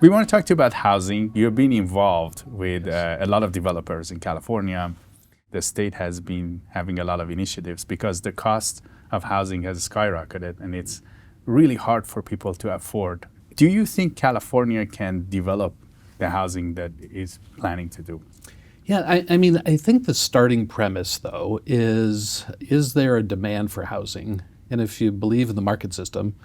We want to talk to you about housing. You've been involved with a lot of developers in California. The state has been having a lot of initiatives because the cost of housing has skyrocketed and it's really hard for people to afford. Do you think California can develop the housing that it's planning to do? Yeah, I think the starting premise, though, is there a demand for housing? And if you believe in the market system,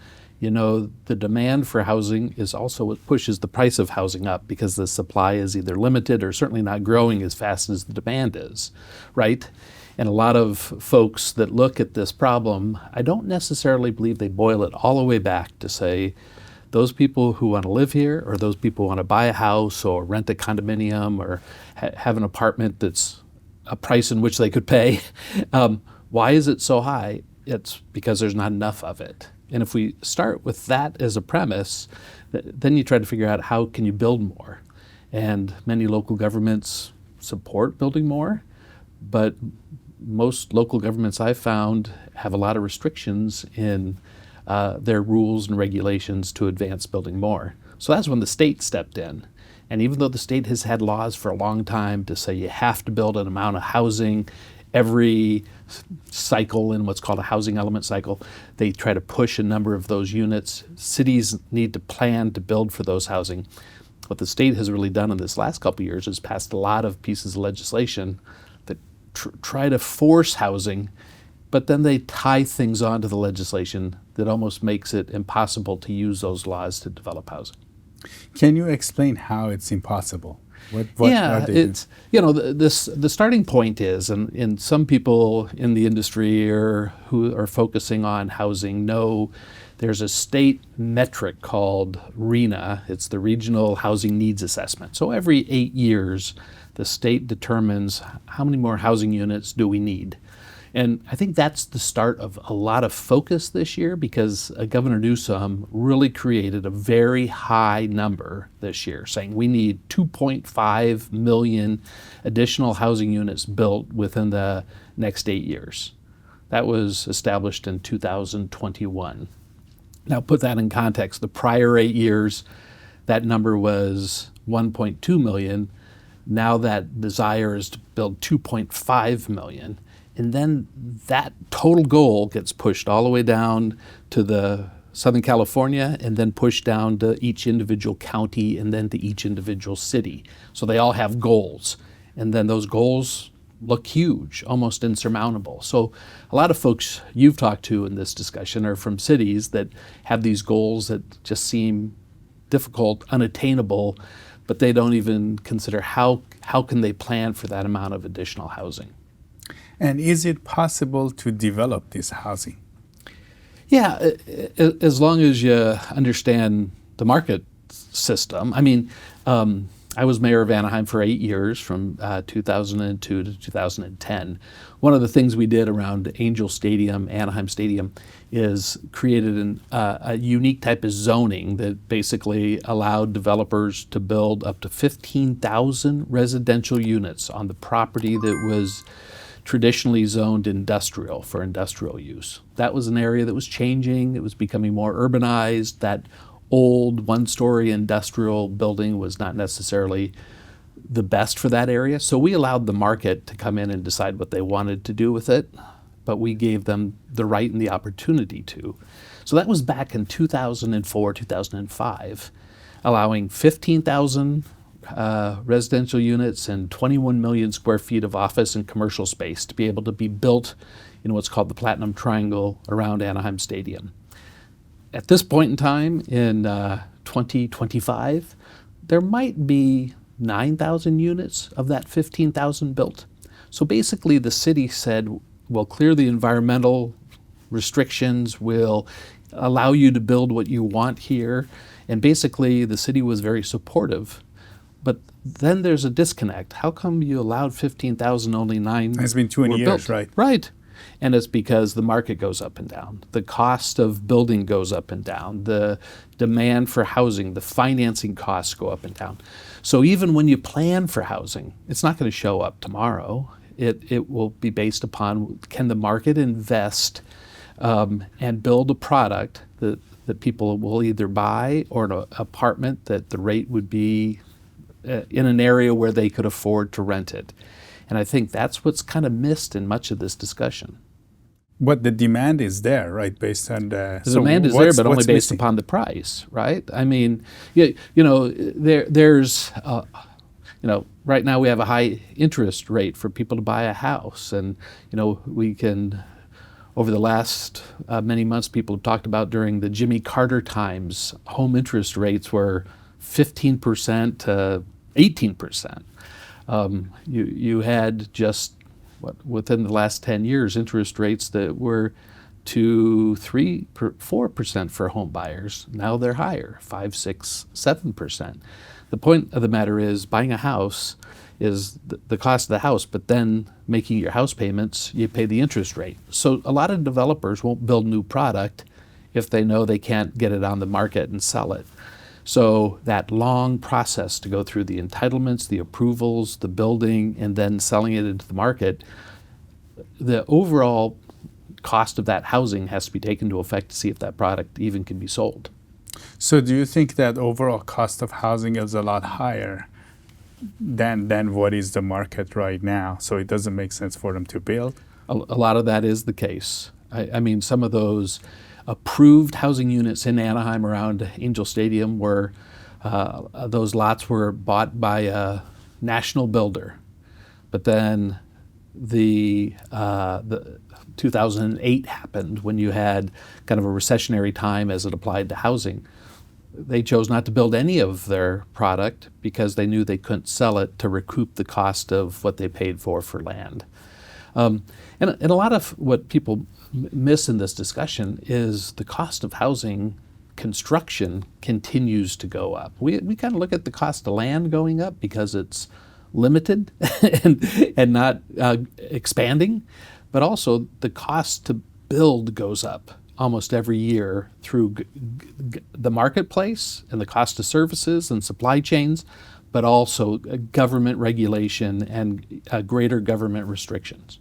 the demand for housing is also what pushes the price of housing up because the supply is either limited or certainly not growing as fast as the demand is, right? And a lot of folks that look at this problem, I don't necessarily believe they boil it all the way back to say, those people who want to live here or those people who want to buy a house or rent a condominium or have an apartment that's a price in which they could pay, why is it so high? It's because there's not enough of it. And if we start with that as a premise, then you try to figure out how can you build more. And many local governments support building more, but most local governments I've found have a lot of restrictions in their rules and regulations to advance building more. So that's when the state stepped in. And even though the state has had laws for a long time to say you have to build an amount of housing every cycle in what's called a housing element cycle, they try to push a number of those units. Cities need to plan to build for those housing. What the state has really done in this last couple of years is passed a lot of pieces of legislation that try to force housing, but then they tie things onto the legislation that almost makes it impossible to use those laws to develop housing. Can you explain how it's impossible? What Yeah, it's the starting point is, and some people in the industry or who are focusing on housing know there's a state metric called RHNA. It's the Regional Housing Needs Assessment. So every 8 years, the state determines how many more housing units do we need. And I think that's the start of a lot of focus this year because Governor Newsom really created a very high number this year, saying we need 2.5 million additional housing units built within the next 8 years. That was established in 2021. Now put that in context. The prior 8 years, that number was 1.2 million. Now that desire is to build 2.5 million. And then that total goal gets pushed all the way down to the Southern California and then pushed down to each individual county and then to each individual city. So they all have goals. And then those goals look huge, almost insurmountable. So a lot of folks you've talked to in this discussion are from cities that have these goals that just seem difficult, unattainable, but they don't even consider how can they plan for that amount of additional housing. And is it possible to develop this housing? Yeah, as long as you understand the market system. I mean, I was mayor of Anaheim for 8 years, from 2002 to 2010. One of the things we did around Angel Stadium, Anaheim Stadium, is created a unique type of zoning that basically allowed developers to build up to 15,000 residential units on the property that was traditionally zoned industrial for industrial use. That was an area that was changing. It was becoming more urbanized. That old one-story industrial building was not necessarily the best for that area. So we allowed the market to come in and decide what they wanted to do with it, but we gave them the right and the opportunity to. So that was back in 2004, 2005, allowing 15,000 residential units and 21 million square feet of office and commercial space to be able to be built in what's called the Platinum Triangle around Anaheim Stadium. At this point in time, in 2025, there might be 9,000 units of that 15,000 built. So basically the city said, we'll clear the environmental restrictions, we'll allow you to build what you want here. And basically the city was very supportive. But then there's a disconnect. How come you allowed 15,000, only 9 It's been 20 were years, built? right? Right. And it's because the market goes up and down. The cost of building goes up and down. The demand for housing, the financing costs go up and down. So even when you plan for housing, it's not going to show up tomorrow. It will be based upon, can the market invest and build a product that that people will either buy or an apartment that the rate would be in an area where they could afford to rent it. And I think that's what's kind of missed in much of this discussion. But the demand is there, right? Based on The demand is there, but only based upon the price, right? I mean, there's, right now we have a high interest rate for people to buy a house. And, we can, over the last many months, people have talked about during the Jimmy Carter times, home interest rates were 15% to 18%. You had just within the last 10 years, interest rates that were 2, 3, 4% for home buyers. Now they're higher, 5, 6, 7%. The point of the matter is buying a house is the cost of the house, but then making your house payments, you pay the interest rate. So a lot of developers won't build new product if they know they can't get it on the market and sell it. So that long process to go through the entitlements, the approvals, the building, and then selling it into the market, the overall cost of that housing has to be taken into effect to see if that product even can be sold. So do you think that overall cost of housing is a lot higher than what is the market right now? So it doesn't make sense for them to build? A lot of that is the case. I mean, some of those approved housing units in Anaheim around Angel Stadium were, those lots were bought by a national builder. But then the 2008 happened when you had kind of a recessionary time as it applied to housing. They chose not to build any of their product because they knew they couldn't sell it to recoup the cost of what they paid for land. And a lot of what people miss in this discussion is the cost of housing construction continues to go up. We kind of look at the cost of land going up because it's limited and not expanding, but also the cost to build goes up almost every year through the marketplace and the cost of services and supply chains, but also government regulation and greater government restrictions.